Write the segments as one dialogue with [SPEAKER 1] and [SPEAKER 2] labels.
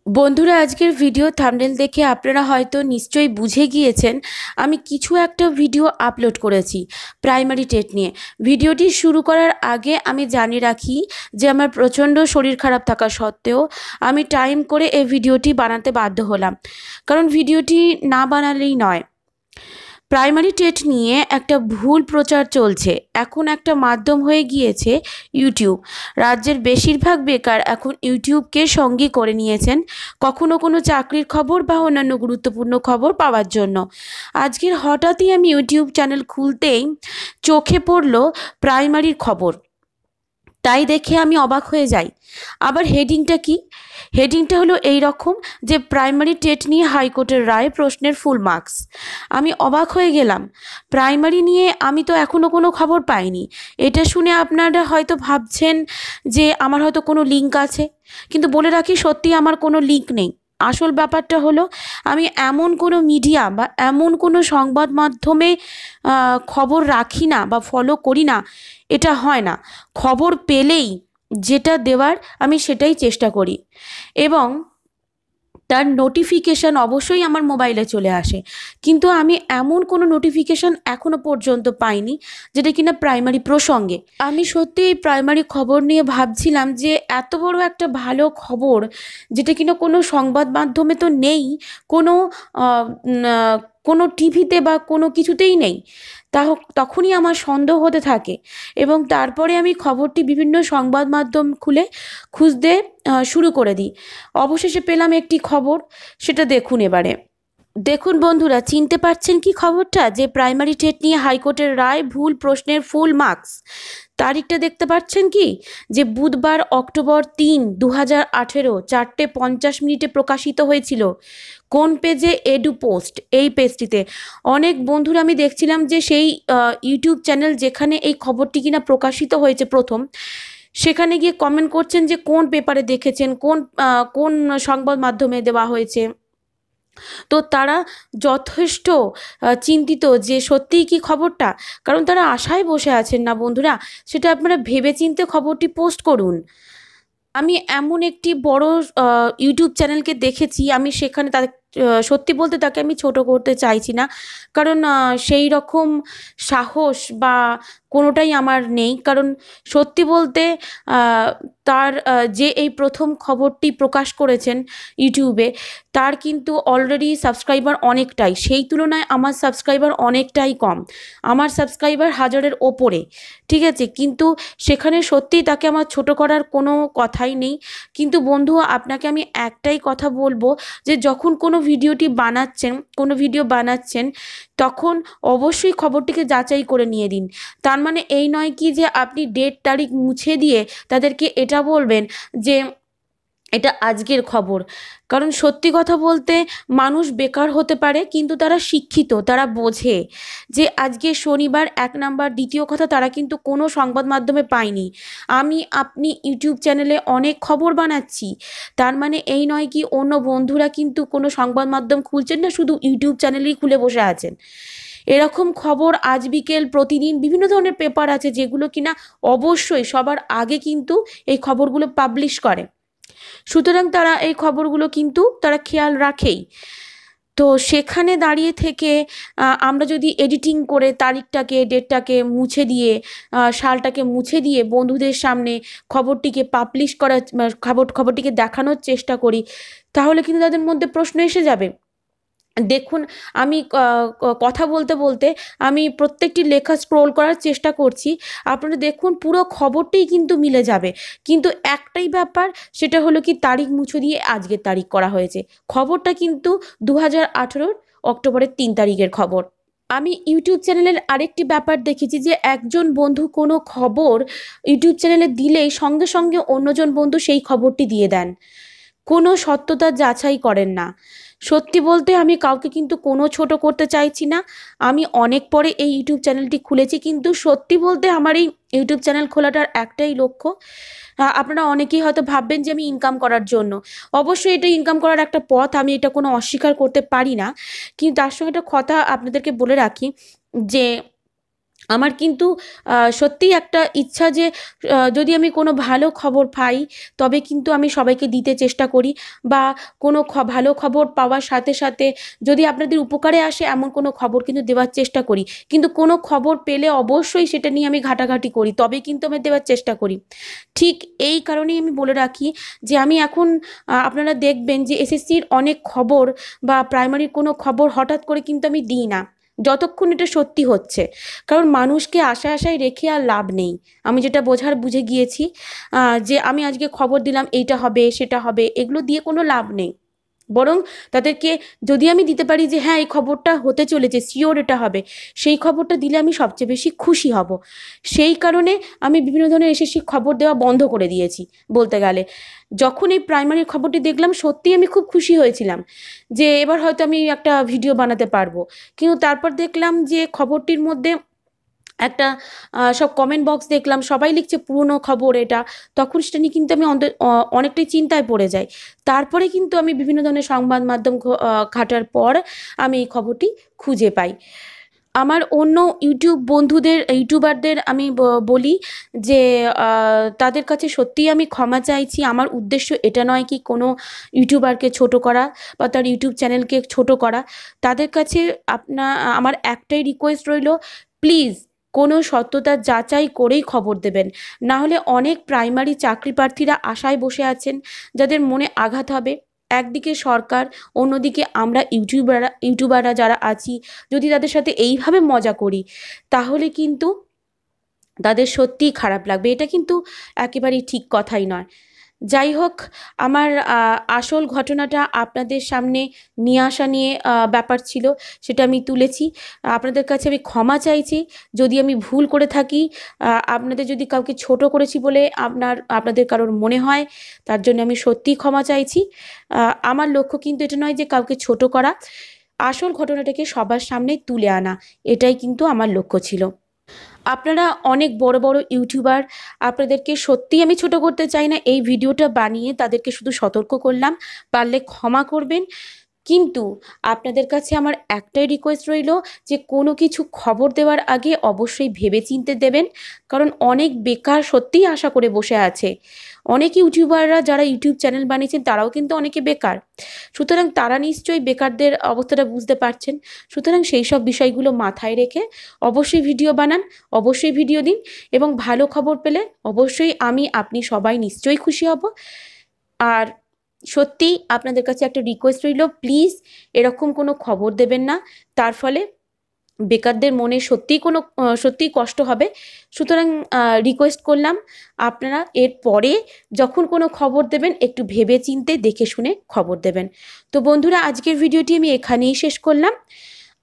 [SPEAKER 1] বন্ধুরা, আজকের video thumbnail দেখে আপনারা হয়তো নিশ্চয়ই বুঝে গিয়েছেন আমি কিছু একটা ভিডিও আপলোড করেছি প্রাইমারি টেট নিয়ে। ভিডিওটি শুরু করার আগে আমি জানিয়ে রাখি যে আমার প্রচণ্ড শরীর খারাপ থাকা সত্ত্বেও আমি টাইম করে এই ভিডিওটি বানাতে বাধ্য হলাম, কারণ ভিডিওটি না বানালেই নয়। প্রাইমারি টেট নিয়ে একটা ভুল প্রচার চলছে। এখন একটা মাধ্যম হয়ে গিয়েছে ইউটিউব। রাজ্যের বেশিরভাগ বেকার এখন ইউটিউবকে সঙ্গী করে নিয়েছেন কখনো কোনো চাকরির খবর বা অন্যান্য গুরুত্বপূর্ণ খবর পাওয়ার জন্য। আজকের হঠাৎই আমি ইউটিউব চ্যানেল খুলতেই চোখে পড়ল প্রাইমারির খবর। তাই দেখে আমি অবাক হয়ে যাই। আবার হেডিংটা কি? হেডিংটা হলো এই রকম যে প্রাইমারি টেট নিয়ে হাইকোর্টের রায়, প্রশ্নের ফুল মার্কস। আমি অবাক হয়ে গেলাম। প্রাইমারি নিয়ে আমি তো এখনও কোনো খবর পাইনি। এটা শুনে আপনারা হয়তো ভাবছেন যে আমার হয়তো কোনো লিঙ্ক আছে, কিন্তু বলে রাখি সত্যি আমার কোনো লিঙ্ক নেই। আসল ব্যাপারটা হলো আমি এমন কোনো মিডিয়া বা এমন কোনো সংবাদ মাধ্যমে খবর রাখি না বা ফলো করি না। এটা হয় না। খবর পেলেই যেটা দেওয়ার আমি সেটাই চেষ্টা করি, এবং তার নোটিফিকেশান অবশ্যই আমার মোবাইলে চলে আসে। কিন্তু আমি এমন কোনো নোটিফিকেশান এখনও পর্যন্ত পাইনি যেটা কিনা প্রাইমারি প্রসঙ্গে। আমি সত্যি এই প্রাইমারি খবর নিয়ে ভাবছিলাম যে এত বড় একটা ভালো খবর যেটা কিনা কোনো সংবাদ মাধ্যমে তো নেই, কোনো আহ, উম, আহ, কোনো টিভিতে বা কোনো কিছুতেই নেই। তখনই আমার সন্দেহ হতে থাকে, এবং তারপরে আমি খবরটি বিভিন্ন সংবাদ মাধ্যম খুলে খুঁজতে শুরু করে দিই। অবশেষে পেলাম একটি খবর। সেটা দেখুন এবারে। দেখুন বন্ধুরা, চিনতে পারছেন কি খবরটা? যে প্রাইমারি টেট নিয়ে হাইকোর্টের রায়, ভুল প্রশ্নের ফুল মার্কস। তারিখটা দেখতে পাচ্ছেন কি? যে বুধবার অক্টোবর 3, 2018 4:50 প্রকাশিত হয়েছিল। কোন পেজে? এডু পোস্ট, এই পেজটিতে। অনেক বন্ধুরা আমি দেখছিলাম যে সেই ইউটিউব চ্যানেল যেখানে এই খবরটি কিনা প্রকাশিত হয়েছে প্রথম, সেখানে গিয়ে কমেন্ট করছেন যে কোন পেপারে দেখেছেন, কোন সংবাদ মাধ্যমে দেওয়া হয়েছে। তো তারা যথেষ্ট চিন্তিত যে সত্যিই কি খবরটা, কারণ তারা আশায় বসে আছেন না বন্ধুরা। সেটা আপনারা ভেবেচিন্তে খবরটি পোস্ট করুন। আমি এমন একটি বড় ইউটিউব চ্যানেলকে দেখেছি, আমি সেখানে তাদের সত্যি বলতে তাকে আমি ছোট করতে চাইছি না, কারণ সেই রকম সাহস বা কোনোটাই আমার নেই। কারণ সত্যি বলতে আহ, তার যে এই প্রথম খবরটি প্রকাশ করেছেন ইউটিউবে, তার কিন্তু অলরেডি সাবস্ক্রাইবার অনেকটাই। সেই তুলনায় আমার সাবস্ক্রাইবার অনেকটাই কম। আমার সাবস্ক্রাইবার 1000-এর ওপরে, ঠিক আছে? কিন্তু সেখানে সত্যিই তাকে আমার ছোট করার কোনো কথাই নেই। কিন্তু বন্ধু, আপনাকে আমি একটাই কথা বলবো যে যখন কোনো ভিডিও বানাচ্ছেন তখন অবশ্যই খবরটিকে যাচাই করে নিয়ে দিন। তার মানে এই নয় কি যে আপনি ডেট তারিখ মুছে দিয়ে তাদেরকে এটা বলবেন যে এটা আজকের খবর। কারণ সত্যি কথা বলতে মানুষ বেকার হতে পারে, কিন্তু তারা শিক্ষিত, তারা বোঝে যে আজকে শনিবার, 1 নাম্বার। দ্বিতীয় কথা, তারা কিন্তু কোনো সংবাদ মাধ্যমে পায়নি। আপনি ইউটিউব চ্যানেলে অনেক খবর বানাচ্ছি, তার মানে এই নয় কি অন্য বন্ধুরা কিন্তু কোনো সংবাদ মাধ্যম খুলছেন না, শুধু ইউটিউব চ্যানেলই খুলে বসে আছেন। এরকম খবর আজ বিকেল প্রতিদিন বিভিন্ন ধরনের পেপার আছে যেগুলো কিনা অবশ্যই সবার আগে কিন্তু এই খবরগুলো পাবলিশ করে। সুতরাং তারা এই খবরগুলো কিন্তু তারা খেয়াল রাখেই। তো সেখানে দাঁড়িয়ে থেকে আমরা যদি এডিটিং করে তারিখটাকে, ডেটটাকে মুছে দিয়ে, সালটাকে মুছে দিয়ে বন্ধুদের সামনে খবরটিকে পাবলিশ করার খবরটিকে দেখানোর চেষ্টা করি, তাহলে কিন্তু তাদের মধ্যে প্রশ্ন এসে যাবে। দেখুন, আমি কথা বলতে বলতে আমি প্রত্যেকটি লেখা স্ক্রোল করার চেষ্টা করছি। আপনারা দেখুন পুরো খবরটিই কিন্তু মিলে যাবে। কিন্তু একটাই ব্যাপার, সেটা হলো কি তারিখ মুছে দিয়ে আজকের তারিখ করা হয়েছে। খবরটা কিন্তু 2018 অক্টোবরের 3 তারিখের খবর। আমি ইউটিউব চ্যানেলের আরেকটি ব্যাপার দেখেছি যে একজন বন্ধু কোনো খবর ইউটিউব চ্যানেলে দিলেই সঙ্গে সঙ্গে অন্যজন বন্ধু সেই খবরটি দিয়ে দেন, কোনো সত্যতা যাচাই করেন না। সত্যি বলতে আমি কাউকে কিন্তু কোনো ছোট করতে চাইছি না। আমি অনেক পরে এই ইউটিউব চ্যানেলটি খুলেছি, কিন্তু সত্যি বলতে আমার এই ইউটিউব চ্যানেল খোলাটার একটাই লক্ষ্য। আপনারা অনেকেই হয়তো ভাববেন যে আমি ইনকাম করার জন্য। অবশ্যই এটা ইনকাম করার একটা পথ, আমি এটা কোনো অস্বীকার করতে পারি না। কিন্তু তার সঙ্গে একটা কথা আপনাদেরকে বলে রাখি যে আমার কিন্তু সত্যিই একটা ইচ্ছা যে যদি আমি কোনো ভালো খবর পাই তবে কিন্তু আমি সবাইকে দিতে চেষ্টা করি, বা কোনো ভালো খবর পাওয়ার সাথে সাথে যদি আপনাদের উপকারে আসে এমন কোনো খবর কিন্তু দেওয়ার চেষ্টা করি। কিন্তু কোনো খবর পেলে অবশ্যই সেটা নিয়ে আমি ঘাটাঘাটি করি, তবে কিন্তু আমি দেওয়ার চেষ্টা করি। ঠিক এই কারণেই আমি বলে রাখি যে আমি এখন আপনারা দেখবেন যে এসএসসির অনেক খবর বা প্রাইমারির কোনো খবর হঠাৎ করে কিন্তু আমি দিই না, যতক্ষণ এটা সত্যি হচ্ছে। কারণ মানুষকে আশায় আশায় রেখে আর লাভ নেই। আমি যেটা বুঝে গিয়েছি যে আমি আজকে খবর দিলাম এইটা হবে সেটা হবে, এগুলো দিয়ে কোনো লাভ নেই। বরং তাদেরকে যদি আমি দিতে পারি যে হ্যাঁ এই খবরটা হতে চলেছে, শিওর এটা হবে, সেই খবরটা দিলে আমি সবচেয়ে বেশি খুশি হব। সেই কারণে আমি বিভিন্ন ধরনের এসএসসি খবর দেওয়া বন্ধ করে দিয়েছি বলতে গেলে। যখন এই প্রাইমারির খবরটি দেখলাম সত্যিই আমি খুব খুশি হয়েছিলাম যে এবার হয়তো আমি একটা ভিডিও বানাতে পারবো। কিন্তু তারপর দেখলাম যে খবরটির মধ্যে একটা সব কমেন্ট বক্স দেখলাম, সবাই লিখছে পুরনো খবর এটা। তখন সেটা নিয়ে কিন্তু আমি অনেকটাই চিন্তায় পড়ে যাই। তারপরে কিন্তু আমি বিভিন্ন ধরনের সংবাদ মাধ্যম ঘাটার পর আমি এই খবরটি খুঁজে পাই। আমার অন্য ইউটিউবারদের আমি বলি যে তাদের কাছে সত্যিই আমি ক্ষমা চাইছি। আমার উদ্দেশ্য এটা নয় কি কোনো ইউটিউবারকে ছোট করা বা তার ইউটিউব চ্যানেলকে ছোট করা। তাদের কাছে আমার একটাই রিকোয়েস্ট রইল, প্লিজ কোনো সত্যতা যাচাই করেই খবর দেবেন। না হলে অনেক প্রাইমারি চাকরি প্রার্থীরা আশায় বসে আছেন, যাদের মনে আঘাত হবে। একদিকে সরকার, অন্যদিকে আমরা ইউটিউবাররা যারা আছি, যদি তাদের সাথে এইভাবে মজা করি তাহলে কিন্তু তাদের সত্যিই খারাপ লাগবে। এটা কিন্তু একেবারেই ঠিক কথাই নয়। যাই হোক, আমার আসল ঘটনাটা আপনাদের সামনে নিয়ে আসা নিয়ে ব্যাপার ছিল, সেটা আমি তুলেছি। আপনাদের কাছে আমি ক্ষমা চাইছি যদি আমি ভুল করে থাকি। আপনাদের যদি কাউকে ছোট করেছি বলে আপনাদের কারোর মনে হয়, তার জন্য আমি সত্যিই ক্ষমা চাইছি। আমার লক্ষ্য কিন্তু এটা নয় যে কাউকে ছোট করা, আসল ঘটনাটাকে সবার সামনে তুলে আনা, এটাই কিন্তু আমার লক্ষ্য ছিল। আপনারা অনেক বড় বড় ইউটিউবার, আপনাদেরকে সত্যিই আমি ছোট করতে চাই না, এই ভিডিওটা বানিয়ে তাদেরকে শুধু সতর্ক করলাম, পারলে ক্ষমা করবেন। কিন্তু আপনাদের কাছে আমার একটাই রিকোয়েস্ট রইল যে কোনো কিছু খবর দেওয়ার আগে অবশ্যই ভেবেচিন্তে দেবেন। কারণ অনেক বেকার সত্যিই আশা করে বসে আছে। অনেক ইউটিউবাররা যারা ইউটিউব চ্যানেল বানিয়েছেন তারাও কিন্তু অনেকে বেকার। সুতরাং তারা নিশ্চয়ই বেকারদের অবস্থাটা বুঝতে পারছেন। সুতরাং সেই সব বিষয়গুলো মাথায় রেখে অবশ্যই ভিডিও বানান, অবশ্যই ভিডিও দিন, এবং ভালো খবর পেলে অবশ্যই আপনি সবাই নিশ্চয়ই খুশি হব। আর সত্যিই আপনাদের কাছে একটা রিকোয়েস্ট রইল, প্লিজ এরকম কোনো খবর দেবেন না, তার ফলে বেকারদের মনে সত্যিই কষ্ট হবে। সুতরাং রিকোয়েস্ট করলাম, আপনারা এরপরে যখন কোনো খবর দেবেন একটু ভেবে চিন্তে দেখে শুনে খবর দেবেন। তো বন্ধুরা, আজকের ভিডিওটি আমি এখানেই শেষ করলাম।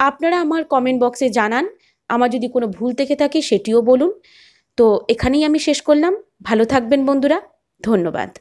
[SPEAKER 1] আপনারা আমার কমেন্ট বক্সে জানান, আমার যদি কোনো ভুল থেকে থাকে সেটিও বলুন। তো এখানেই আমি শেষ করলাম। ভালো থাকবেন বন্ধুরা, ধন্যবাদ।